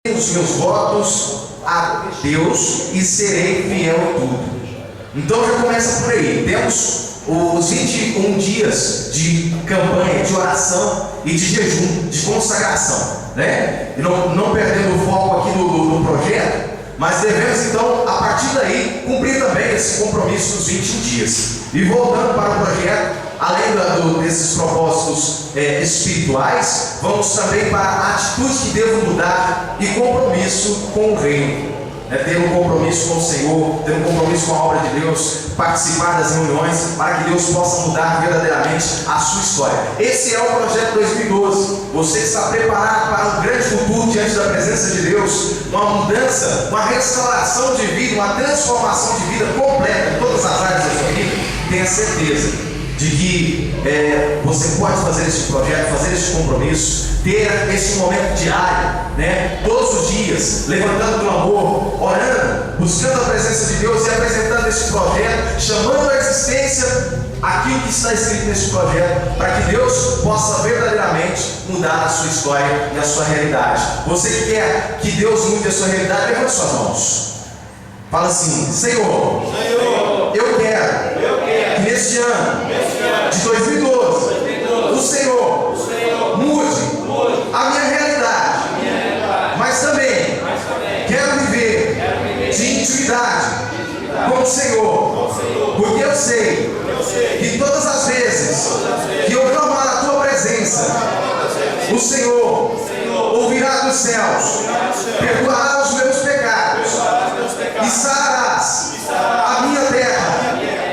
os meus votos a Deus e serei fiel em tudo. Então já começa por aí. Temos os 21 dias de campanha, de oração e de jejum, de consagração, né? E não perdendo o foco aqui do projeto, mas devemos então, a partir daí, cumprir também esse compromisso dos 21 dias. E voltando para o projeto, além desses propósitos espirituais, vamos também para a atitude que devo mudar e compromisso com o reino. Ter um compromisso com o Senhor, ter um compromisso com a obra de Deus, participar das reuniões, para que Deus possa mudar verdadeiramente a sua história. Esse é o projeto 2012. Você está preparado para um grande futuro diante da presença de Deus, uma mudança, uma restauração de vida, uma transformação de vida completa em todas as áreas da sua vida? Tenha certeza de que você pode fazer esse projeto, fazer esse compromisso, ter esse momento diário, né? Todos os dias, levantando do amor, orando, buscando a presença de Deus e apresentando esse projeto, chamando à existência aquilo que está escrito nesse projeto, para que Deus possa verdadeiramente mudar a sua história e a sua realidade. Você que quer que Deus mude a sua realidade, levante suas mãos. Fala assim: Senhor, eu quero que neste ano de 2012, o Senhor mude a minha realidade, mas também quero viver de intimidade com o Senhor, porque eu sei que todas as vezes que eu clamar a tua presença, o Senhor ouvirá dos céus, perdoará os meus pecados e sararás a minha terra.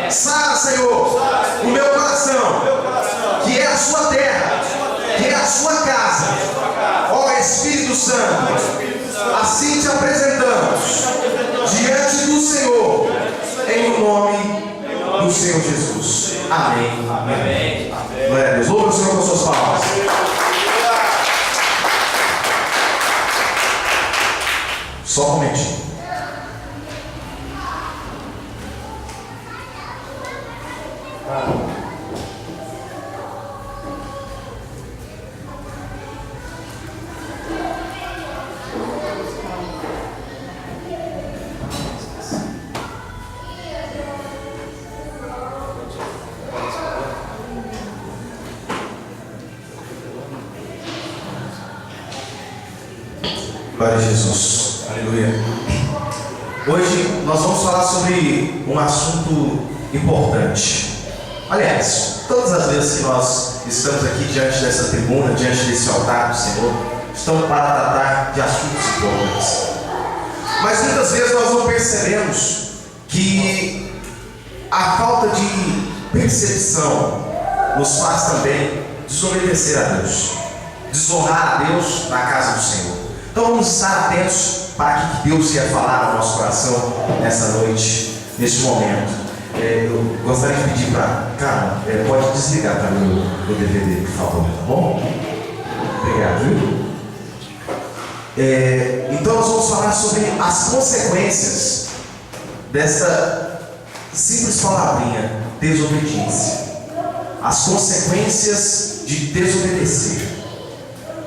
Sara, Senhor, o meu coração, que é a sua terra, que é a sua casa. Ó Espírito Santo, assim te apresentamos diante do Senhor, em nome do Senhor Jesus. Amém. Amém. Glória a Deus. Louva o Senhor com suas palavras. Só um momentinho. Glória a Jesus. Aleluia. Hoje nós vamos falar sobre um assunto importante. Aliás, todas as vezes que nós estamos aqui diante dessa tribuna, diante desse altar do Senhor, estamos para tratar de assuntos importantes. Mas muitas vezes nós não percebemos que a falta de percepção nos faz também desobedecer a Deus, desonrar a Deus na casa do Senhor. Então vamos estar atentos para o que Deus quer falar no nosso coração nessa noite, nesse momento. Eu gostaria de pedir para Carla, pode desligar para mim o DVD, por favor, tá bom? Obrigado, viu? Então nós vamos falar sobre as consequências dessa simples palavrinha, desobediência. As consequências de desobedecer.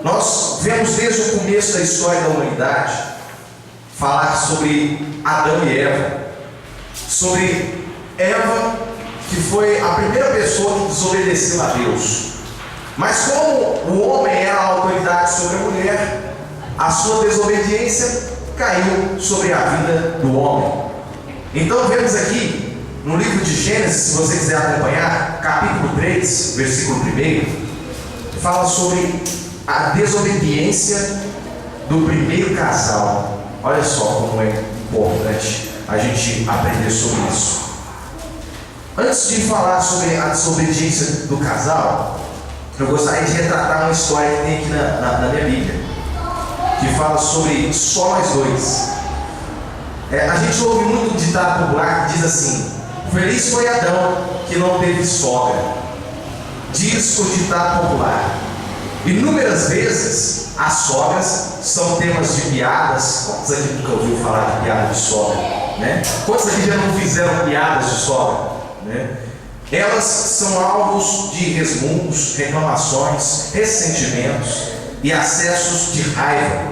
Nós vemos desde o começo da história da humanidade falar sobre Adão e Eva, sobre Eva, que foi a primeira pessoa que desobedeceu a Deus. Mas como o homem era a autoridade sobre a mulher, a sua desobediência caiu sobre a vida do homem. Então vemos aqui no livro de Gênesis, se você quiser acompanhar, capítulo 3, versículo 1, fala sobre a desobediência do primeiro casal. Olha só como é importante a gente aprender sobre isso. Antes de falar sobre a desobediência do casal, eu gostaria de retratar uma história que tem aqui na minha Bíblia, que fala sobre só nós dois. A gente ouve muito ditado popular que diz assim: feliz foi Adão que não teve sogra. Diz o ditado popular. Inúmeras vezes as sogras são temas de piadas. Quantos aqui nunca ouviu falar de piada de sogra, né? Quantos aqui já não fizeram piadas de sogra, né? Elas são alvos de resmungos, reclamações, ressentimentos e acessos de raiva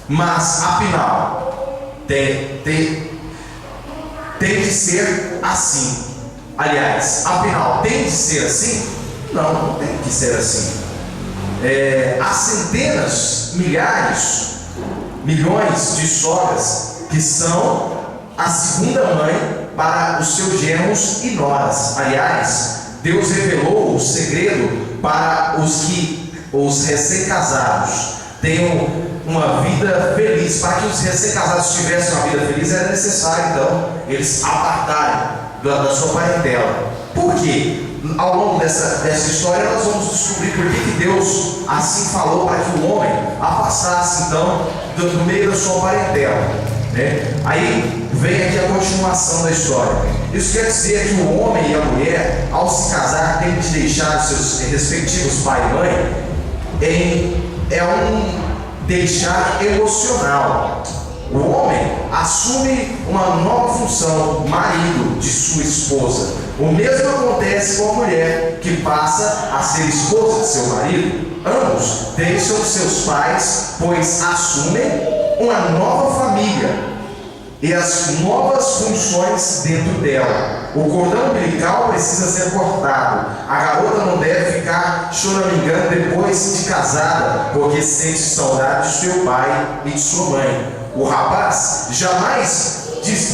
Mas afinal, tem de ser assim. Aliás, afinal, tem de ser assim? Não tem que ser assim. Há centenas, milhares, milhões de sogras que são a segunda mãe para os seus genros e noras. Aliás, Deus revelou o segredo para os recém-casados tenham uma vida feliz. Para que os recém-casados tivessem uma vida feliz, era necessário então eles apartarem da sua parentela. Por quê? Ao longo dessa história nós vamos descobrir por que Deus assim falou, para que o homem afastasse então do meio da sua parentela, né? Aí vem aqui a continuação da história. Isso quer dizer que o homem e a mulher, ao se casar, têm de deixar os seus respectivos pai e mãe. É um deixar emocional. O homem assume uma nova função, marido de sua esposa. O mesmo acontece com a mulher, que passa a ser esposa de seu marido. Ambos deixam seus pais, pois assumem uma nova família e as novas funções dentro dela. O cordão umbilical precisa ser cortado. A garota não deve ficar choramingando depois de casada, porque sente saudade de seu pai e de sua mãe. O rapaz jamais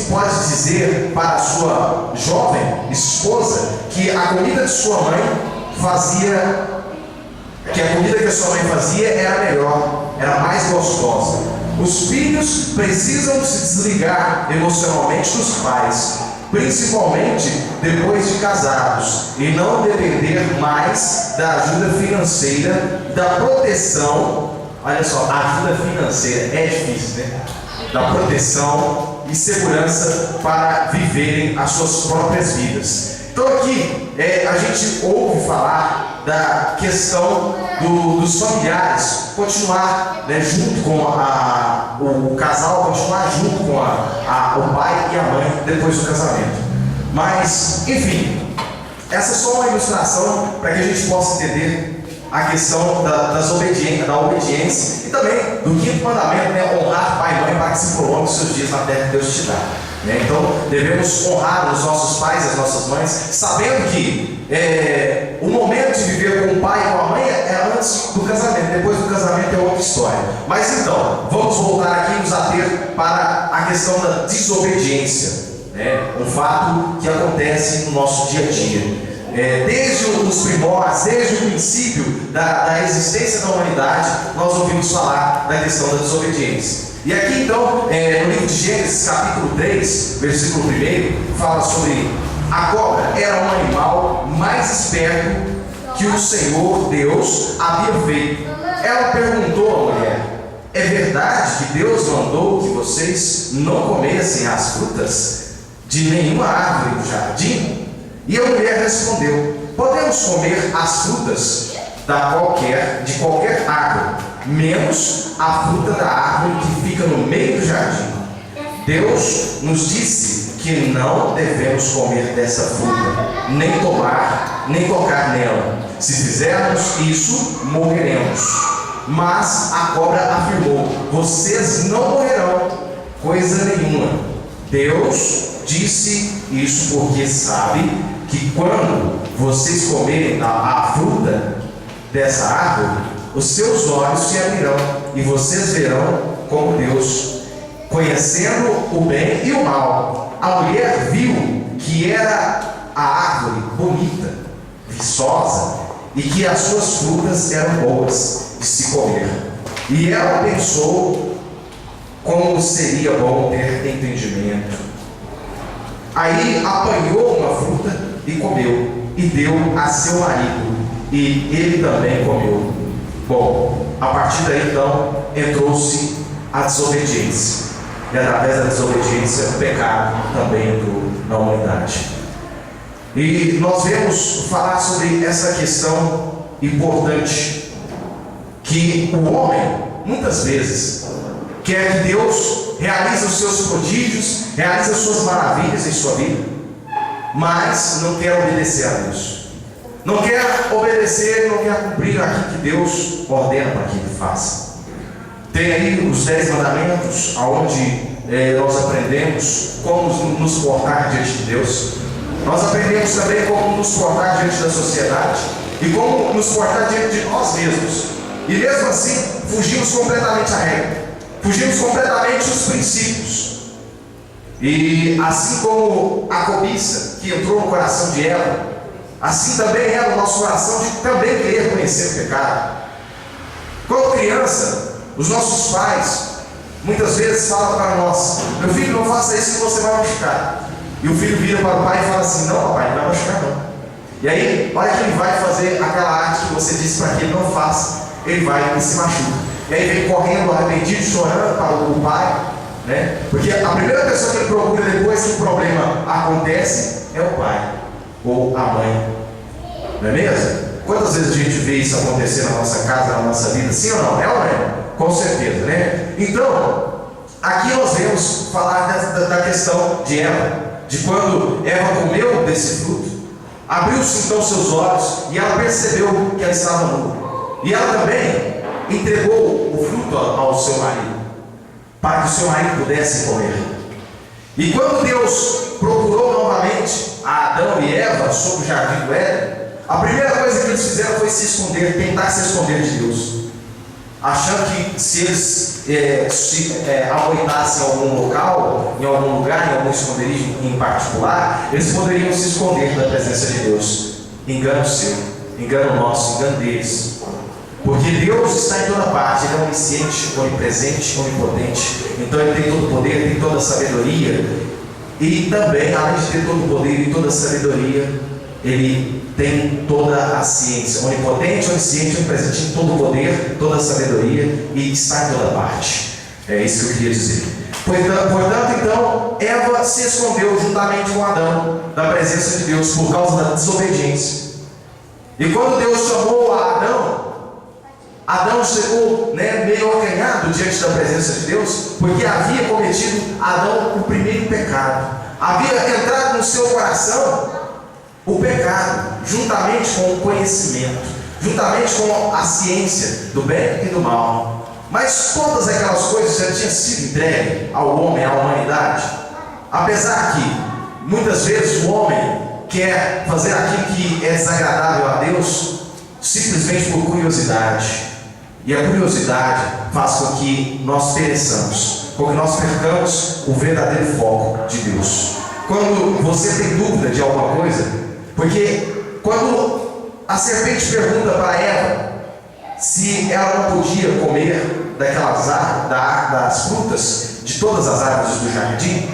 pode dizer para a sua jovem esposa que a comida de sua mãe que a comida que a sua mãe fazia era melhor, era mais gostosa. Os filhos precisam se desligar emocionalmente dos pais, principalmente depois de casados, e não depender mais da ajuda financeira, da proteção. Olha só, a ajuda financeira é difícil, né? Da proteção e segurança para viverem as suas próprias vidas. Então aqui a gente ouve falar da questão dos familiares continuar, né, junto com o casal, continuar junto com o pai e a mãe depois do casamento. Mas, enfim, essa é só uma ilustração para que a gente possa entender a questão da obediência e também do quinto mandamento, né, honrar pai e mãe para que se prolongue os seus dias na terra que Deus te dá. Então devemos honrar os nossos pais e as nossas mães, sabendo que o momento de viver com o pai e com a mãe é antes do casamento. Depois do casamento é outra história. Mas então, vamos voltar aqui e nos ater para a questão da desobediência, né? Um fato que acontece no nosso dia a dia. Desde os primórdios, desde o princípio da existência da humanidade, nós ouvimos falar da questão da desobediência. E aqui então, no livro de Gênesis, capítulo 3, versículo 1, fala sobre a cobra. Era um animal mais esperto que o Senhor Deus havia feito. Ela perguntou à mulher: é verdade que Deus mandou que vocês não comessem as frutas de nenhuma árvore do jardim? E a mulher respondeu: podemos comer as frutas de qualquer árvore, menos a fruta da árvore que fica no meio do jardim. Deus nos disse que não devemos comer dessa fruta, nem tomar, nem tocar nela. Se fizermos isso, morreremos. Mas a cobra afirmou: vocês não morrerão coisa nenhuma. Deus disse isso porque sabe que quando vocês comerem a fruta dessa árvore, os seus olhos se abrirão e vocês verão como Deus, conhecendo o bem e o mal. A mulher viu que era a árvore bonita, viçosa, e que as suas frutas eram boas de se comer. E ela pensou como seria bom ter entendimento. Aí apanhou uma fruta e comeu, e deu a seu marido, e ele também comeu. Bom, a partir daí então entrou-se a desobediência, e através da desobediência o pecado também entrou na humanidade. E nós vemos falar sobre essa questão importante, que o homem muitas vezes quer que Deus realize os seus prodígios, realize as suas maravilhas em sua vida, mas não quer obedecer a Deus. Não quer obedecer, não quer cumprir aquilo que Deus ordena para que ele faça. Tem aí os 10 mandamentos, onde nós aprendemos como nos portar diante de Deus. Nós aprendemos também como nos portar diante da sociedade e como nos portar diante de nós mesmos. E mesmo assim, fugimos completamente à regra, fugimos completamente os princípios. E assim como a cobiça que entrou no coração de Eva, assim também é no nosso coração de também querer conhecer o pecado. Quando criança, os nossos pais muitas vezes falam para nós: meu filho, não faça isso que você vai machucar. E o filho vira para o pai e fala assim: não, papai, não vai machucar não. E aí, olha que ele vai fazer aquela arte que você disse para que ele não faça, ele vai e se machuca. E aí vem correndo, arrependido, chorando para o pai, né? Porque a primeira pessoa que ele procura depois que o problema acontece é o pai ou a mãe, não é mesmo? Quantas vezes a gente vê isso acontecer na nossa casa, na nossa vida? Sim ou não? É ou não é? Com certeza, né? Então, aqui nós vemos falar da questão de Eva, de quando Eva comeu desse fruto, abriu-se então seus olhos e ela percebeu que ela estava nua. E ela também entregou o fruto ao seu marido, para que o seu marido pudesse comer. E quando Deus procurou novamente a Adão e Eva sobre o jardim do Éden, a primeira coisa que eles fizeram foi se esconder, tentar se esconder de Deus, achando que se eles amoitassem em algum local, em algum lugar, em algum esconderijo em particular, eles poderiam se esconder da presença de Deus. Engano seu, engano nosso, engano deles. Porque Deus está em toda parte, Ele é onisciente, onipresente, onipotente. Então Ele tem todo o poder, tem toda a sabedoria. E também, além de ter todo o poder e toda a sabedoria, Ele tem toda a ciência. Onipotente, onisciente, onipresente, tem todo o poder, toda a sabedoria e está em toda parte. É isso que eu queria dizer. Portanto, então, Eva se escondeu juntamente com Adão da presença de Deus por causa da desobediência. E quando Deus chamou a Adão chegou meio acanhado diante da presença de Deus, porque havia cometido Adão o primeiro pecado. Havia entrado no seu coração o pecado, juntamente com o conhecimento, juntamente com a ciência do bem e do mal. Mas todas aquelas coisas já tinham sido entregues ao homem, à humanidade. Apesar que muitas vezes o homem quer fazer aquilo que é desagradável a Deus simplesmente por curiosidade. E a curiosidade faz com que nós pereçamos, com que nós percamos o verdadeiro foco de Deus. Quando você tem dúvida de alguma coisa, porque quando a serpente pergunta para Eva se ela não podia comer das frutas de todas as árvores do jardim,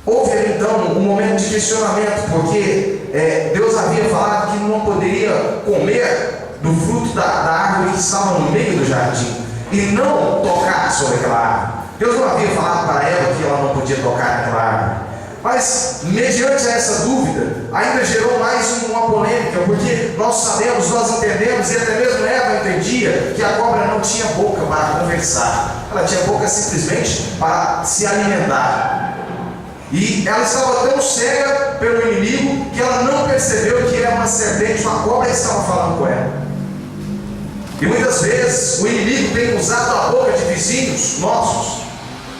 houve então um momento de questionamento, porque Deus havia falado que não poderia comer do fruto da árvore que estava no meio do jardim e não tocar sobre aquela árvore. Deus não havia falado para Eva que ela não podia tocar naquela árvore. Mas, mediante essa dúvida, ainda gerou mais uma polêmica, porque nós sabemos, nós entendemos, e até mesmo Eva entendia que a cobra não tinha boca para conversar, ela tinha boca simplesmente para se alimentar. E ela estava tão cega pelo inimigo que ela não percebeu que era uma serpente, uma cobra que estava falando com ela. E muitas vezes o inimigo tem usado a boca de vizinhos nossos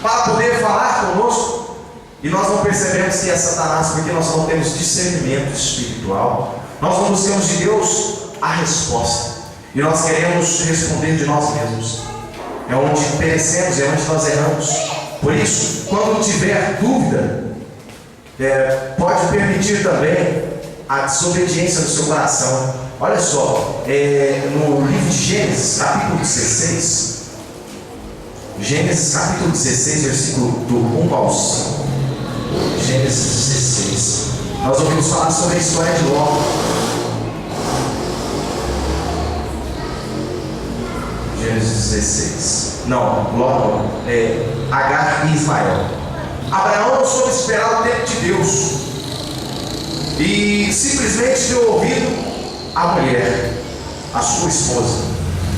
para poder falar conosco. E nós não percebemos que é Satanás, porque nós não temos discernimento espiritual. Nós não buscamos de Deus a resposta. E nós queremos responder de nós mesmos. É onde perecemos, é onde nós erramos. Por isso, quando tiver dúvida, pode permitir também a desobediência do seu coração. Olha só, no livro de Gênesis, capítulo 16. Gênesis capítulo 16, versículo do 1 ao 5. Gênesis 16. Nós ouvimos falar sobre a história de Ló. Gênesis 16. Não, Ló não. Agar e Ismael. Abraão não soube esperar o tempo de Deus e simplesmente deu ouvido à mulher, a sua esposa.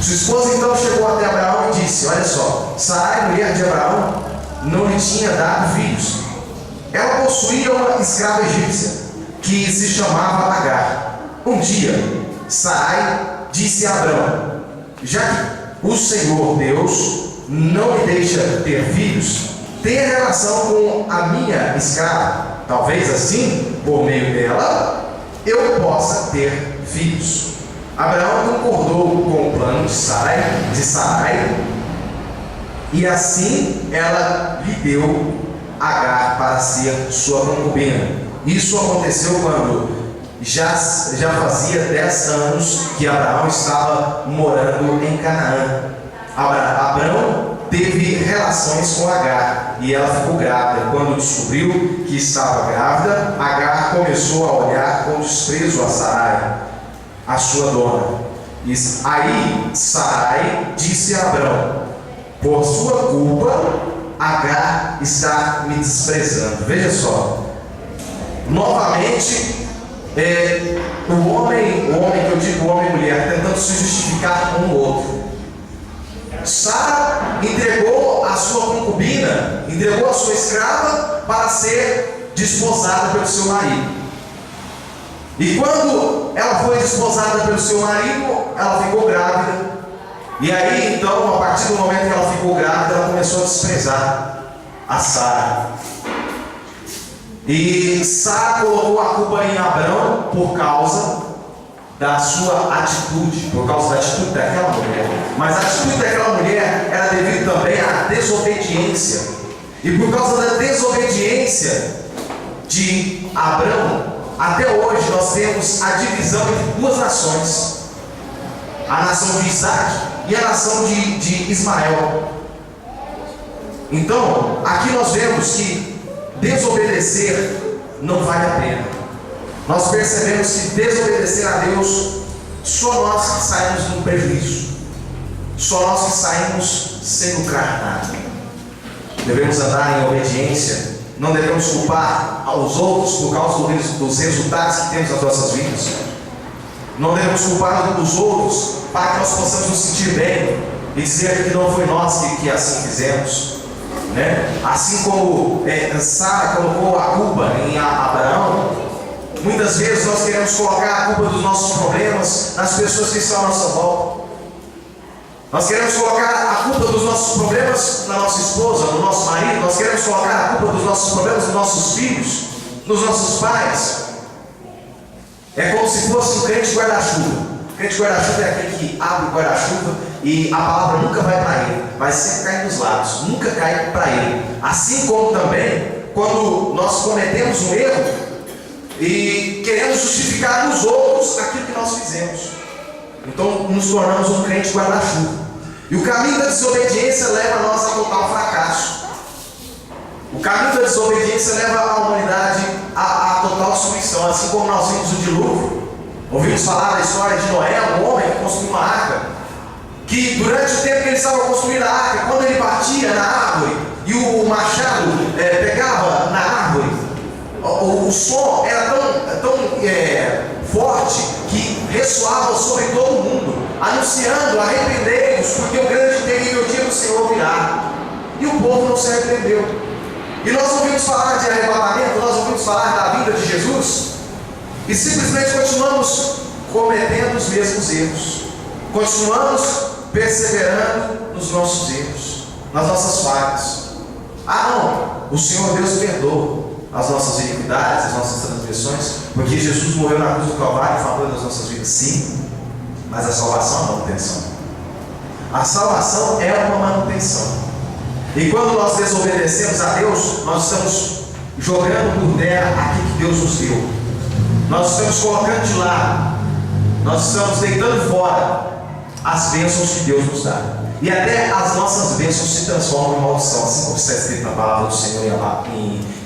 Sua esposa então chegou até Abraão e disse: olha só, Sarai, mulher de Abraão, não lhe tinha dado filhos. Ela possuía uma escrava egípcia que se chamava Agar. Um dia, Sarai disse a Abraão: já que o Senhor Deus não me deixa ter filhos, tenha relação com a minha escrava. Talvez assim, por meio dela, eu possa ter filhos. Abraão concordou com o plano de Sarai, e assim ela lhe deu Agar para ser sua concubina. Isso aconteceu quando já fazia 10 anos que Abraão estava morando em Canaã. Abraão teve relações com Agar e ela ficou grávida. Quando descobriu que estava grávida, Agar começou a olhar com desprezo a Sarai, a sua dona. Aí Sarai disse a Abraão: por sua culpa, Agar está me desprezando. Veja só, novamente, o homem que eu digo homem e mulher, tentando se justificar um no outro. Sara entregou a sua concubina, entregou a sua escrava para ser desposada pelo seu marido. E quando ela foi desposada pelo seu marido, ela ficou grávida. E aí então, a partir do momento que ela ficou grávida, ela começou a desprezar a Sara. E Sara colocou a culpa em Abrão por causa da sua atitude, por causa da atitude daquela mulher. Mas a atitude daquela mulher era devido também à desobediência. E por causa da desobediência de Abrão, até hoje nós temos a divisão entre duas nações: a nação de Isaac e a nação de Ismael. Então, aqui nós vemos que desobedecer não vale a pena. Nós percebemos que desobedecer a Deus, só nós que saímos no prejuízo, só nós que saímos sem lucrar nada. Devemos andar em obediência, não devemos culpar aos outros por causa dos resultados que temos nas nossas vidas. Não devemos culpar os outros para que nós possamos nos sentir bem e dizer que não foi nós que assim fizemos, né? Assim como Sara colocou a culpa em Abraão, muitas vezes nós queremos colocar a culpa dos nossos problemas nas pessoas que estão à nossa volta. Nós queremos colocar a culpa dos nossos problemas na nossa esposa, no nosso marido. Nós queremos colocar a culpa dos nossos problemas nos nossos filhos, nos nossos pais. É como se fosse um crente guarda-chuva. O crente guarda-chuva é aquele que abre o guarda-chuva e a palavra nunca vai para ele, mas sempre cai dos lados, nunca cai para ele. Assim como também, quando nós cometemos um erro e queremos justificar nos outros aquilo que nós fizemos, então nos tornamos um crente guarda-chuva. E o caminho da desobediência leva nós a total fracasso. O caminho da desobediência leva a humanidade a total destruição. Assim como nós vimos o dilúvio, ouvimos falar da história de Noé, um homem que construiu uma arca, que durante o tempo que ele estava construindo a arca, quando ele batia na árvore e o machado pegava na árvore, o som era tão forte que ressoava sobre todo mundo, anunciando: arrependei-vos, porque o grande e terrível dia do Senhor virá. E o povo não se arrependeu. E nós ouvimos falar de arrebatamento, nós ouvimos falar da vinda de Jesus, e simplesmente continuamos cometendo os mesmos erros, continuamos perseverando nos nossos erros, nas nossas falhas. Não, o Senhor Deus perdoa as nossas iniquidades, as nossas transgressões, porque Jesus morreu na cruz do Calvário em favor das nossas vidas. Sim, mas a salvação é uma manutenção. A salvação é uma manutenção. E quando nós desobedecemos a Deus, nós estamos jogando por terra aquilo que Deus nos deu. Nós estamos colocando de lado, nós estamos deitando fora as bênçãos que Deus nos dá. E até as nossas bênçãos se transformam em maldição, assim como está escrito na palavra do Senhor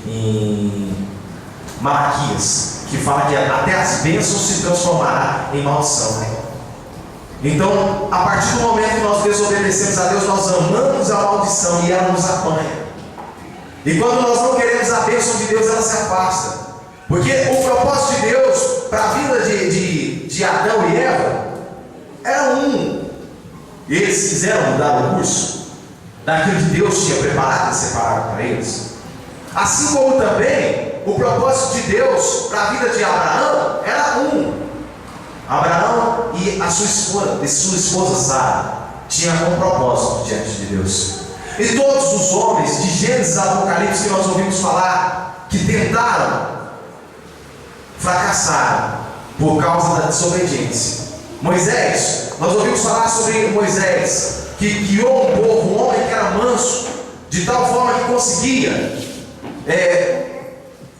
em Malaquias, que fala que até as bênçãos se transformarão em maldição. Então, a partir do momento que nós desobedecemos a Deus, nós amamos a maldição e ela nos apanha. E quando nós não queremos a bênção de Deus, ela se afasta. Porque o propósito de Deus para a vida de Adão e Eva era um. E eles quiseram mudar o curso daquilo que Deus tinha preparado e separado para eles. Assim como também o propósito de Deus para a vida de Abraão era um. Abraão e a sua esposa Sara. tinha um propósito diante de Deus. E todos os homens de Gênesis a Apocalipse que nós ouvimos falar, que tentaram, fracassaram por causa da desobediência. Moisés, nós ouvimos falar sobre Moisés, que guiou um povo, um homem que era manso, de tal forma que conseguia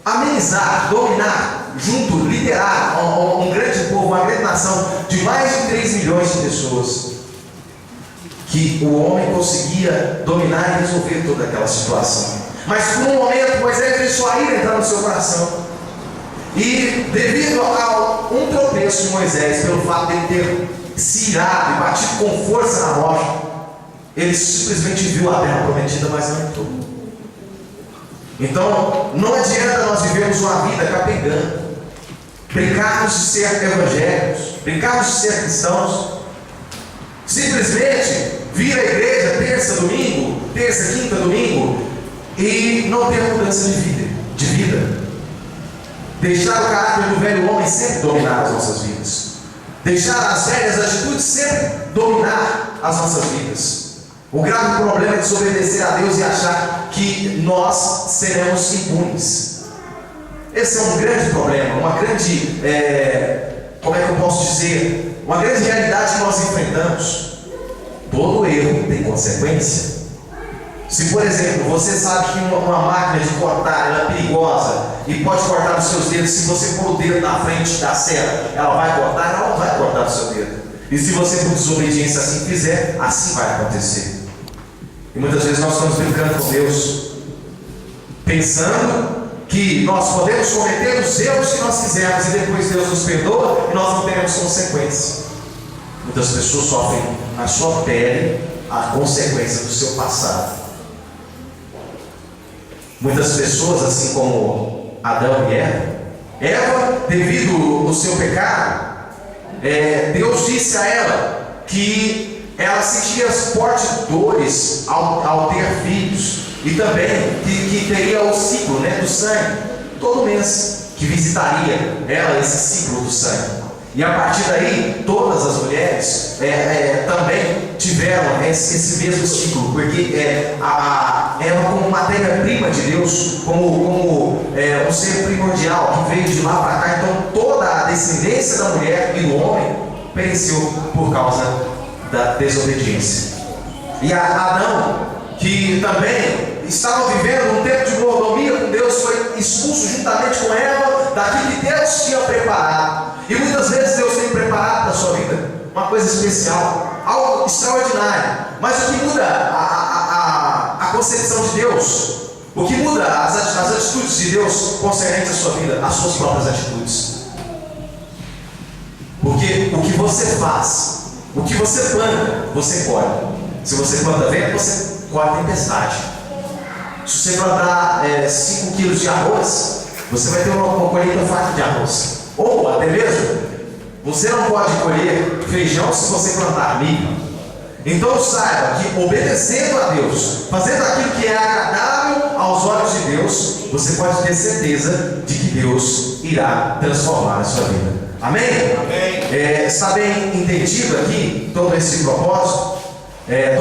amenizar, dominar, junto, liderar um grande povo, uma grande nação de mais de 3 milhões de pessoas. Que o homem conseguia dominar e resolver toda aquela situação. Mas por um momento Moisés deixou a ira entrar no seu coração. E devido a um tropeço de Moisés, pelo fato de ele ter se irado e batido com força na rocha, ele simplesmente viu a terra prometida, mas não entrou. Então, não adianta nós vivermos uma vida capengando, brincarmos de ser evangélicos, brincarmos de ser cristãos, simplesmente vir à igreja terça, quinta, domingo, e não ter mudança de vida. Deixar o caráter do velho homem sempre dominar as nossas vidas. Deixar as velhas atitudes sempre dominar as nossas vidas. O grave problema é desobedecer a Deus e achar que nós seremos impunes. Esse é um grande problema, uma grande, como é que eu posso dizer, uma grande realidade que nós enfrentamos. Todo erro tem consequência. Se, por exemplo, você sabe que uma máquina de cortar ela é perigosa e pode cortar os seus dedos, se você pôr o dedo na frente da serra, ela vai cortar? Ela não vai cortar o seu dedo. E se você por desobediência assim fizer, assim vai acontecer. E muitas vezes nós estamos brincando com Deus, pensando que nós podemos cometer os erros que nós quisermos e depois Deus nos perdoa e nós não teremos consequência. Muitas pessoas sofrem na sua pele a consequência do seu passado. Muitas pessoas, assim como Adão e Eva, devido ao seu pecado, Deus disse a ela que ela sentia fortes dores ao ter filhos, e também que teria o ciclo do sangue, todo mês que visitaria ela esse ciclo do sangue. E a partir daí, todas as mulheres também tiveram esse mesmo ciclo, porque ela, como matéria-prima de Deus, como um ser primordial que veio de lá para cá, então toda a descendência da mulher e do homem pereceu por causa da desobediência. E Adão, que também estava vivendo um tempo de mordomia com Deus, foi expulso juntamente com Eva daquilo que Deus tinha preparado. E muitas vezes Deus tem preparado para a sua vida uma coisa especial, algo extraordinário. Mas o que muda a concepção de Deus, o que muda as atitudes de Deus concernentes à sua vida, as suas próprias atitudes. Porque o que você faz, o que você planta, você colhe. Se você planta vento, você colhe tempestade. Se você plantar 5 quilos de arroz, você vai ter uma colheita farta de arroz. Ou até mesmo, você não pode colher feijão se você plantar milho. Então saiba que obedecendo a Deus, fazendo aquilo que é agradável aos olhos de Deus, você pode ter certeza de que Deus irá transformar a sua vida. Amém? Amém. Está bem entendido aqui todo esse propósito?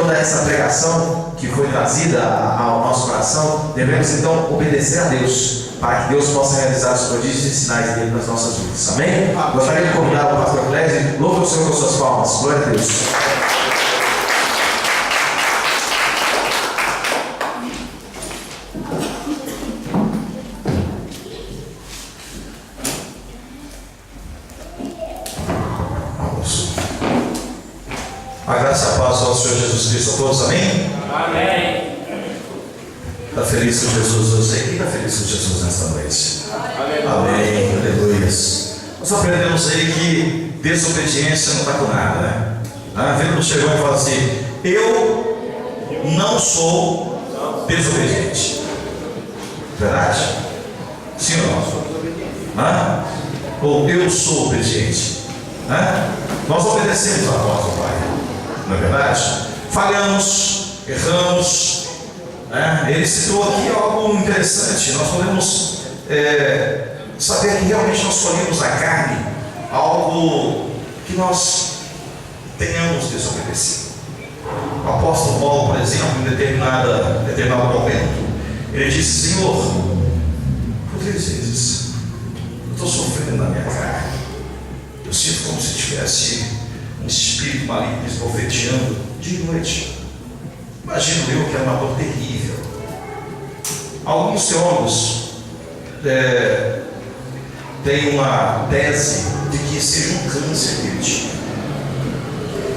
Toda essa pregação que foi trazida ao nosso coração, devemos então obedecer a Deus, para que Deus possa realizar os prodígios e sinais dele nas nossas vidas. Amém? Gostaria de convidar o pastor Clésio. Louve o Senhor com suas palmas. Glória a Deus. A graça e a paz ao Senhor Jesus Cristo a todos, amém? Amém. Está feliz com Jesus? Eu sei que está feliz com Jesus nesta noite. Amém, aleluia. Nós aprendemos aí que desobediência não está com nada, né? Vendo chegou e falou assim: eu não sou desobediente. Verdade? Sim ou não? Ou eu sou obediente? Nós obedecemos a voz do Pai, não é verdade? Falhamos, erramos. Ele citou aqui algo interessante. Nós podemos saber que realmente nós colhemos a carne algo que nós tenhamos desobedecido. O apóstolo Paulo, por exemplo, em determinado momento, ele disse: Senhor, por 3 vezes eu estou sofrendo na minha carne. Eu sinto como se tivesse um espírito maligno esbofeteando dia e noite. Imagino eu que é uma dor terrível. Alguns teólogos têm uma tese de que seja um câncer que ele tinha.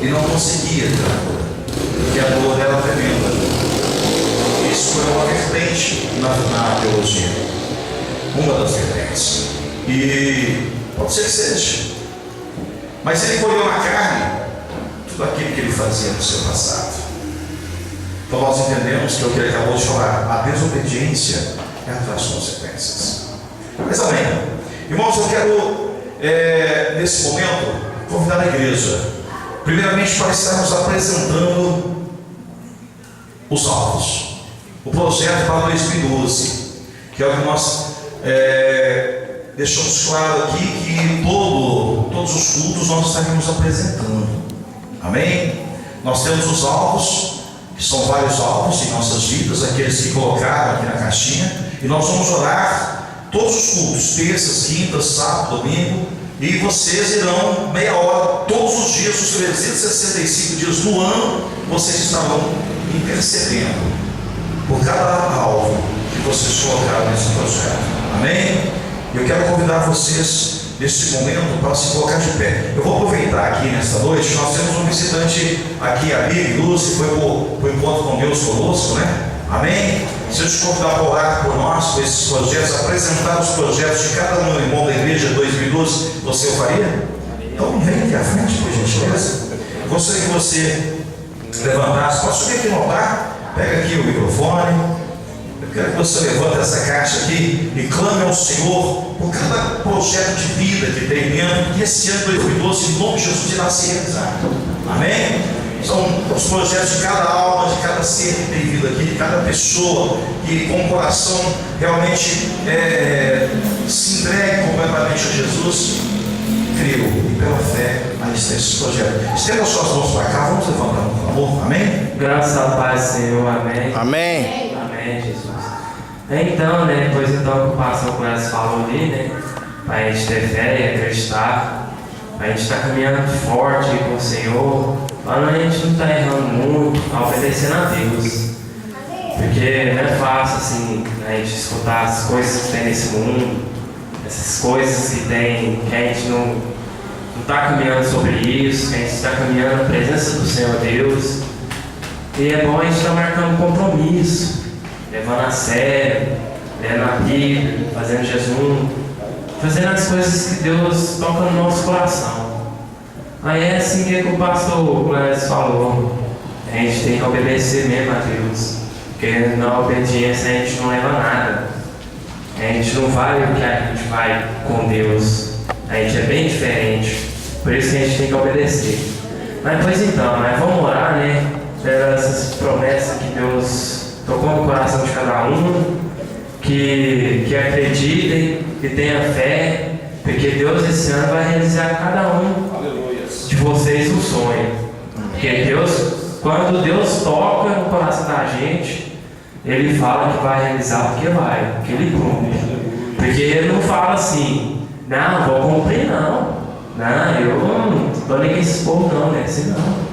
E não conseguia ter a cura, porque a dor era tremenda. Isso foi uma vertente na teologia, uma das vertentes. E pode ser que seja. Mas ele colheu na carne tudo aquilo que ele fazia no seu passado. Então nós entendemos que o que ele acabou de falar, a desobediência traz consequências. Mas amém. Irmãos, eu quero nesse momento convidar a igreja, primeiramente, para estarmos apresentando os alvos, o projeto para 2012, que é o que nós deixamos claro aqui, que todos os cultos nós estaremos apresentando. Amém? Nós temos os alvos, que são vários alvos em nossas vidas, aqueles que colocaram aqui na caixinha, e nós vamos orar todos os cultos, terças, quintas, sábado, domingo, e vocês irão meia hora, todos os dias, os 365 dias do ano, vocês estarão intercedendo por cada alvo que vocês colocaram nesse projeto. Amém? Eu quero convidar vocês nesse momento para se colocar de pé. Eu vou aproveitar aqui nesta noite, nós temos um visitante aqui, a Bíblia Lúcia, foi para o encontro com Deus conosco, né? Amém? Se eu te convidar para orar por nós, por esses projetos, apresentar os projetos de cada um irmão da igreja 2012, você o faria? Então vem aqui à frente, por gentileza. Eu gostaria que você levantasse, pode subir aqui no altar, pega aqui o microfone. Eu quero que você levante essa caixa aqui e clame ao Senhor por cada projeto de vida que tem dentro, que esse ano 2012, em nome de Jesus, irá ser realizado. Amém? São os projetos de cada alma, de cada ser que tem vindo aqui, de cada pessoa que com o coração realmente se entregue completamente a Jesus, creu e pela fé a esse projeto. Estenda as suas mãos para cá, vamos levantar, por favor. Amém? Graças ao Pai, Senhor. Amém. Amém. Amém, Jesus. Então, depois da ocupação que nós falamos ali, para a gente ter fé e acreditar, para a gente estar caminhando forte com o Senhor, para a gente não estar errando muito, obedecendo a Deus. Porque não é fácil assim a gente escutar as coisas que tem nesse mundo, essas coisas que a gente não está caminhando sobre isso, que a gente está caminhando na presença do Senhor Deus. E é bom a gente estar marcando compromisso, levando a sério, lendo a Bíblia, fazendo jejum, fazendo as coisas que Deus toca no nosso coração. Aí é assim que o pastor Clésio falou, a gente tem que obedecer mesmo a Deus, porque na obediência a gente não leva nada, a gente não vai o que a gente vai com Deus, a gente é bem diferente, por isso que a gente tem que obedecer. Mas pois então, vamos orar, pelas promessas que Deus tocou no coração de cada um, que acreditem, que tenham fé, porque Deus esse ano vai realizar a cada um de vocês um sonho. Porque quando Deus toca no coração da gente, Ele fala que vai realizar porque vai, porque Ele cumpre. Porque Ele não fala assim, não, vou cumprir não, eu não estou nem com esse povo não, assim não.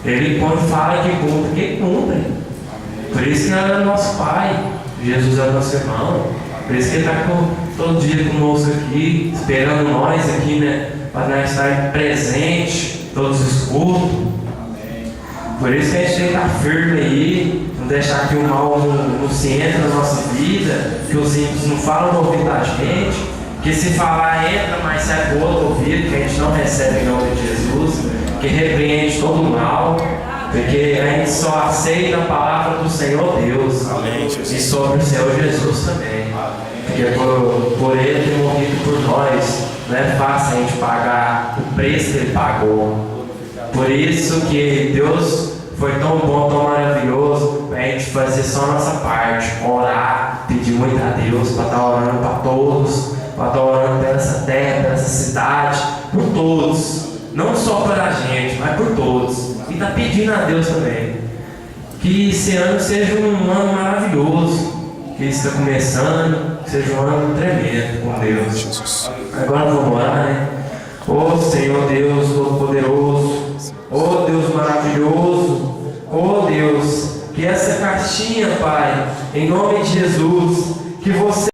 Ele quando fala que cumpre, que cumpre. Por isso que Ele é nosso Pai, Jesus é nosso irmão. Por isso que Ele está todo dia conosco aqui, esperando nós aqui, para nós estar presentes todos os cultos. Por isso que a gente tem que estar firme aí, não deixar que o mal não se entre na nossa vida, que os ímpios não falam no ouvido da gente, que se falar entra, mas sai para o outro ouvido, que a gente não recebe em nome de Jesus, que repreende todo o mal, porque a gente só aceita a palavra do Senhor Deus. Amém. E sobre o Senhor Jesus também. Porque por Ele ter morrido por nós, não é fácil a gente pagar o preço que Ele pagou. Por isso que Deus foi tão bom, tão maravilhoso, para a gente fazer só a nossa parte, orar, pedir muito a Deus, para estar orando para todos, para estar orando pela essa terra, pela essa cidade, por todos, não só para a gente, mas por todos. E está pedindo a Deus também. Que esse ano seja um ano maravilhoso, que está começando, que seja um ano tremendo com Deus. Agora vamos orar, né? Ô Senhor Deus Todo-Poderoso, ô Deus maravilhoso, ô Deus, que essa caixinha, Pai, em nome de Jesus, que você